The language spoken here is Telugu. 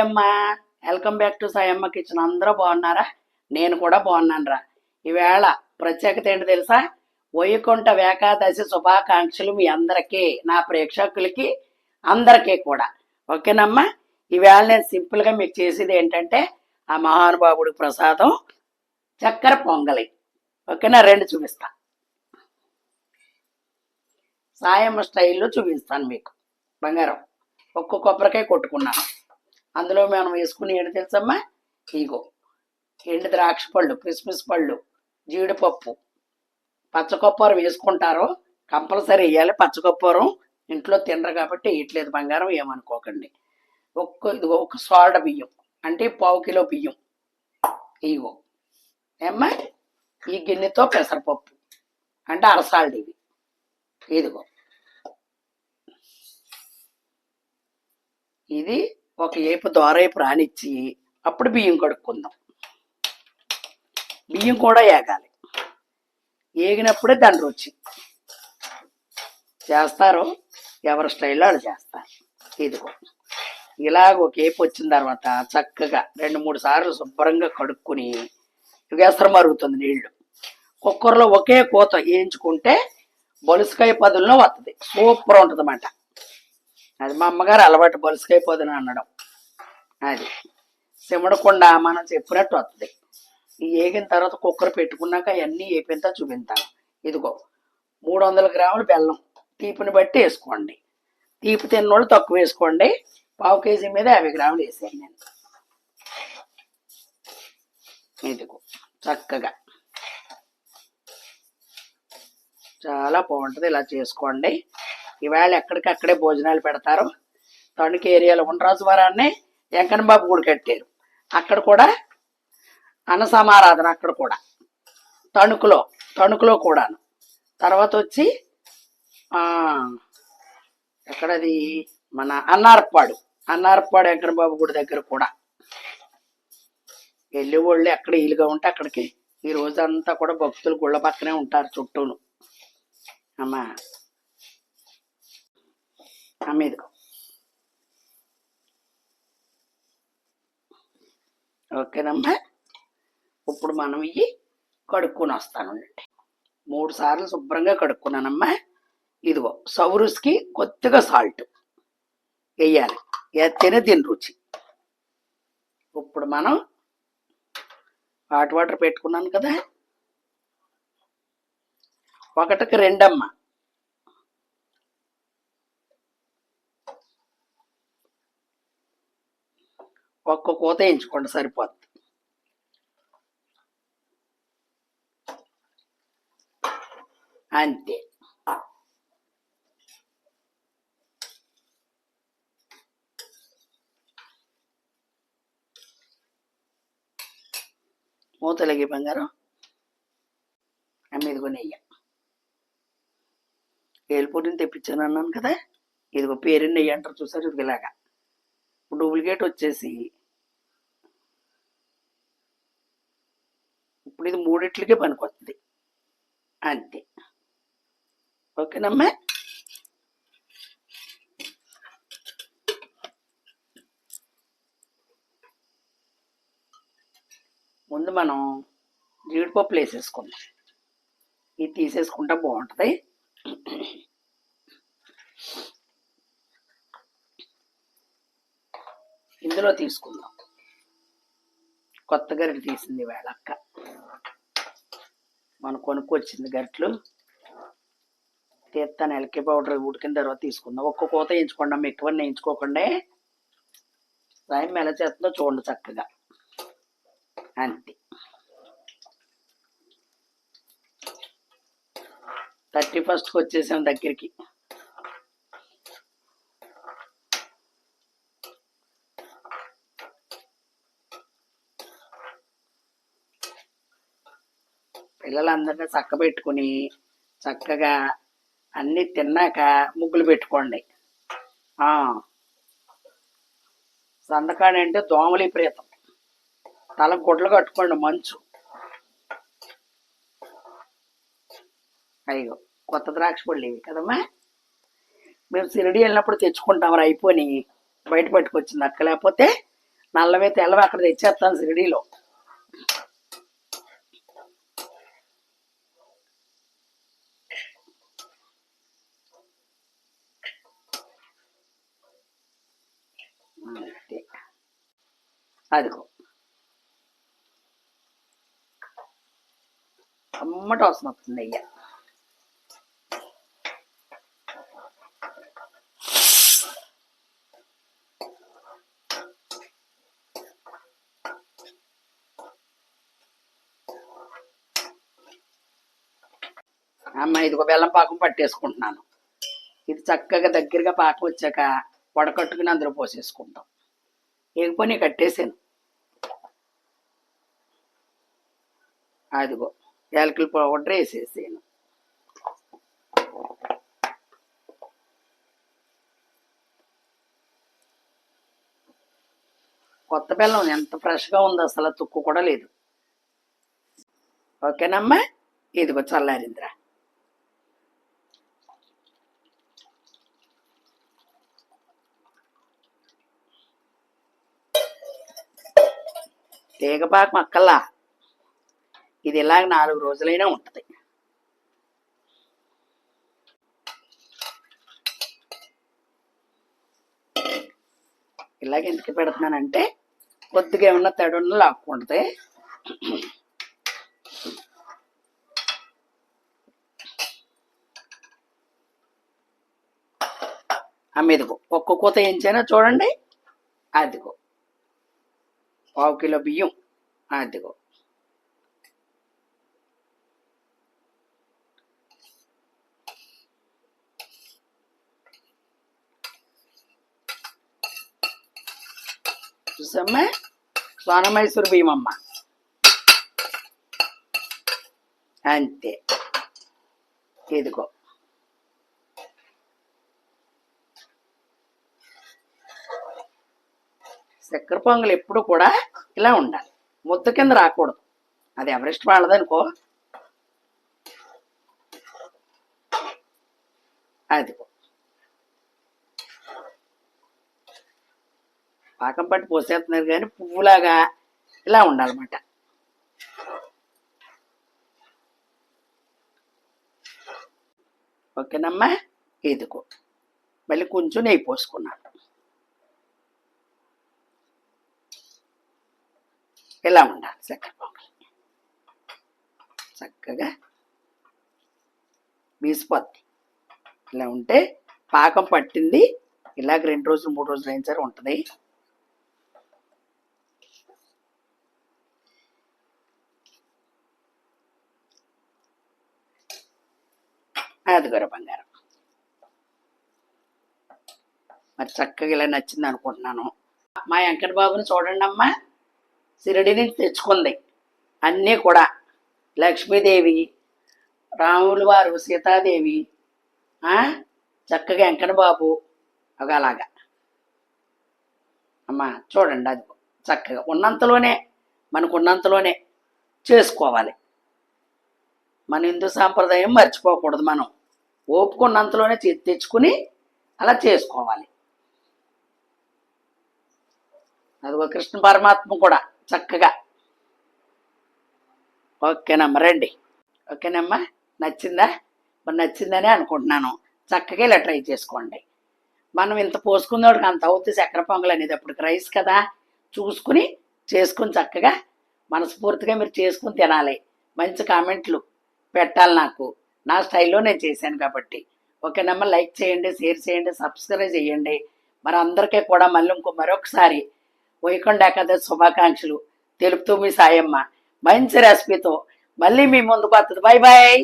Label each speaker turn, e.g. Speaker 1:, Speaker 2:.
Speaker 1: అమ్మా, welcome back to Sayamma kitchen. అందరూ బాగున్నారా? నేను కూడా బాగున్నాను రా. ఈవేళ ప్రత్యేకత ఏంటి తెలుసా? వైకుంఠ ఏకాదశి శుభాకాంక్షలు మీ అందరికీ, నా ప్రేక్షకులకి అందరికీ కూడా. ఓకేనమ్మా? ఈవేళ నేను సింపుల్గా మీకు చేసేది ఏంటంటే ఆ మహానుభావుడి ప్రసాదం చక్కెర పొంగలి. ఓకేనా? రెండు చూపిస్తా, సాయమ్మ స్టైల్లో చూపిస్తాను మీకు. బంగారం ఒక్క కొబ్బరికాయ కొట్టుకున్నాను. అందులో మనం వేసుకుని ఏంటి తెలుసమ్మా? ఇగో ఎండు ద్రాక్ష పళ్ళు, కిస్మిస్ పళ్ళు, జీడిపప్పు, పచ్చకొప్పరం వేసుకుంటారు, కంపల్సరీ వేయాలి. పచ్చకొప్పరం ఇంట్లో తినరు కాబట్టి వేయట్లేదు బంగారం, ఏమనుకోకండి. ఇదిగో ఒక సోడ బియ్యం అంటే 1/2 కిలో బియ్యం. ఇగో ఏమ్మా, ఈ గిన్నెతో పెసరపప్పు అంటే అరసాల్డ్ ఇవి. ఇదిగో ఇది ఒక ఏపు దోరైపు రానిచ్చి అప్పుడు బియ్యం కడుక్కుందాం. బియ్యం కూడా ఏగాలి, ఏగినప్పుడే దాని రుచి. చేస్తారు ఎవరి స్టైల్లో వాళ్ళు చేస్తారు. ఇదిగో ఇలాగ ఒక ఏపు వచ్చిన తర్వాత చక్కగా 2-3 సార్లు శుభ్రంగా కడుక్కుని వేసరం మరుగుతుంది నీళ్లు. కుక్కర్లో ఒకే కోత వేయించుకుంటే బొలుసుకాయ పదుల్లో వస్తుంది, సూపర్ ఉంటుంది అన్నమాట. అది మా అమ్మగారు అలవాటు, బొలుసుకాయ పొదిన అనడం. అది సిమడకుండా మనం చెప్పినట్టు వస్తుంది. ఈ వేగిన తర్వాత కుక్కర్ పెట్టుకున్నాక అవన్నీ వేపింతా చూపించాను. ఇదిగో 300 గ్రాములు బెల్లం, తీపిని బట్టి వేసుకోండి. తీపి తిన్నోళ్ళు తక్కువ వేసుకోండి. 1/2 కేజీ మీద 50 గ్రాములు వేసాను నేను. ఇదిగో చక్కగా చాలా బాగుంటుంది, ఇలా చేసుకోండి. ఈవేళ ఎక్కడికక్కడే భోజనాలు పెడతారు. తణుకు ఏరియాలో ఉండరాజువారాన్ని వెంకన్నబాబు గుడి కట్టారు, అక్కడ కూడా అన్న సమారాధన. అక్కడ కూడా తణుకులో కూడాను. తర్వాత వచ్చి ఎక్కడది మన అన్నారపాడు వెంకన్నబాబు గుడి దగ్గర కూడా వెళ్ళి వాళ్ళు ఎక్కడ వీలుగా ఉంటే అక్కడికి. ఈ రోజంతా కూడా భక్తులు గుళ్ళ పక్కనే ఉంటారు చుట్టూను. అమ్మా ఇదిగో ఓకేనమ్మా. ఇప్పుడు మనం ఇవి కడుక్కొని వస్తానండి. 3 సార్లు శుభ్రంగా కడుక్కున్నానమ్మా. ఇదిగో సౌరుస్కి కొద్దిగా సాల్ట్ వేయాలి, వేస్తేనే దీని రుచి. ఇప్పుడు మనం హాట్ వాటర్ పెట్టుకున్నాను కదా, 1కి 2 అమ్మా. ఒక్క కోత వేయించుకోండి సరిపోద్ది. అంతే. మూతలకి బంగారం ఇదిగో నెయ్యి, ఏలుపూరిని తెప్పించాను అన్నాను కదా. ఇదిగో పేరు నెయ్యి అంటారు చూసారు, ఇది ఇలాగా. డూప్లికేట్ వచ్చేసి ఇప్పుడు ఇది 3 పనికొస్తుంది అంతే. ఓకేనమ్మా. ముందు మనం జీడిపప్పులు వేసేసుకుందాం. ఇది తీసేసుకుంటా బాగుంటుంది. ఇందులో తీసుకుందాం. కొత్త గరిటె తీసింది వేళ అక్క, మనం కొనుక్కొచ్చింది గరిటెలు. తీస్తాను, ఎలకే పౌడర్ ఉడికిన తర్వాత తీసుకుందాం. ఒక్క కోత వేయించుకోండి అమ్మ, ఎక్కువ వేయించుకోకండి. సాయం ఎలా చేస్తుందో చూడండి చక్కగా. అంతే. 31st వచ్చేసాం దగ్గరికి. పిల్లలందరినీ చక్కబెట్టుకుని చక్కగా అన్నీ తిన్నాక ముగ్గులు పెట్టుకోండి. సందకాడి అంటే దోమలు విపరీతం, తల గుడ్లు కట్టుకోండి మంచు. అయ్యో కొత్త ద్రాక్ష పళ్ళు ఇవి కదమ్మా. మేము షిరిడి వెళ్ళినప్పుడు తెచ్చుకుంటాం, అయిపోయి బయట పట్టుకొచ్చింది అక్క. లేకపోతే నల్లవే తెల్లవి అక్కడ తెచ్చేస్తాను షిరిడీలో. అదిగో అమ్మట వాసన వస్తుంది అయ్యా. అమ్మ ఇదిగో బెల్లం పాకం పట్టేసుకుంటున్నాను. ఇది చక్కగా దగ్గరగా పాకం వచ్చాక వడకట్టుకుని అందులో పోసేసుకుంటాం. ఎగిపోయి కట్టేసాను. అదిగో యాలకుల పౌడర్ వేసేసాను. కొత్త బెల్లం ఎంత ఫ్రెష్గా ఉంది, అసలు తుక్కు కూడా లేదు. ఓకేనమ్మా, ఇదిగో చల్లారిందిరా. తీగపాకం అక్కల్లా, ఇది ఇలాగ 4 రోజులైనా ఉంటుంది. ఇలాగ ఎందుకు పెడుతున్నానంటే కొద్దిగా ఏమన్నా తడున్న లాక్కుంటుంది. అమ్మిదిగో ఒక్క కూత ఏంచైనా చూడండి. అదిగో 1/2 కిలో బియ్యం. అదిగో చూసమ్మా, సోన మైసూర్ బియ్యం అమ్మ. అంతే. ఇదిగో చక్కెర పొంగల్ ఎప్పుడు కూడా ఇలా ఉండాలి, ముద్ద కింద రాకూడదు. అది ఎవరెస్ట్ వాళ్ళదనుకో. అదిగో పాకం పట్టి పోసేస్తున్నారు కానీ పువ్వులాగా ఇలా ఉండాలన్నమాట. ఓకేనమ్మా, ఇదిగో మళ్ళీ కొంచెం నెయ్యి పోసుకున్నాను. ఇలా ఉండాలి చక్కెర పొంగల్. చక్కగా బీసిపోద్ది. ఇలా ఉంటే పాకం పట్టింది. ఇలాగ 2 రోజులు 3 రోజులు అయిన సరే ఉంటుంది. అదిగోర బంగారం. మరి చక్కగా ఇలా నచ్చింది అనుకుంటున్నాను. మా వెంకట బాబుని చూడండి అమ్మా, షిరిడి నుంచి తెచ్చుకుంది అన్నీ కూడా. లక్ష్మీదేవి, రాముల వారు, సీతాదేవి, చక్కగా వెంకట బాబు అలాగా. అమ్మా చూడండి, అది చక్కగా ఉన్నంతలోనే, మనకు ఉన్నంతలోనే చేసుకోవాలి. మన హిందూ సాంప్రదాయం మర్చిపోకూడదు. మనం ఓపుకున్నంతలోనే తెచ్చుకుని అలా చేసుకోవాలి. అదిగో కృష్ణ పరమాత్మ కూడా చక్కగా. ఓకేనమ్మా, రండి. ఓకేనమ్మా, నచ్చిందా? మరి నచ్చిందనే అనుకుంటున్నాను. చక్కగా ఇలా ట్రై చేసుకోండి. మనం ఇంత పోసుకునేవాడికి అంత అవుతుంది చక్కెర పొంగల్ అనేది. అప్పటికి రైస్ కదా, చూసుకుని చేసుకుని చక్కగా మనస్ఫూర్తిగా మీరు చేసుకుని తినాలి. మంచి కామెంట్లు పెట్టాలి నాకు, నా స్టైల్లో నేను చేశాను కాబట్టి. ఓకేనమ్మా, లైక్ చేయండి, షేర్ చేయండి, సబ్స్క్రైబ్ చేయండి. మరి అందరికీ కూడా మళ్ళీ మరొకసారి వైకుంఠ ఏకాదశి శుభాకాంక్షలు తెలుపుతూ మీ సాయమ్మ మంచి రెసిపీతో మళ్ళీ మీ ముందుకు వస్తుంది. Bye bye.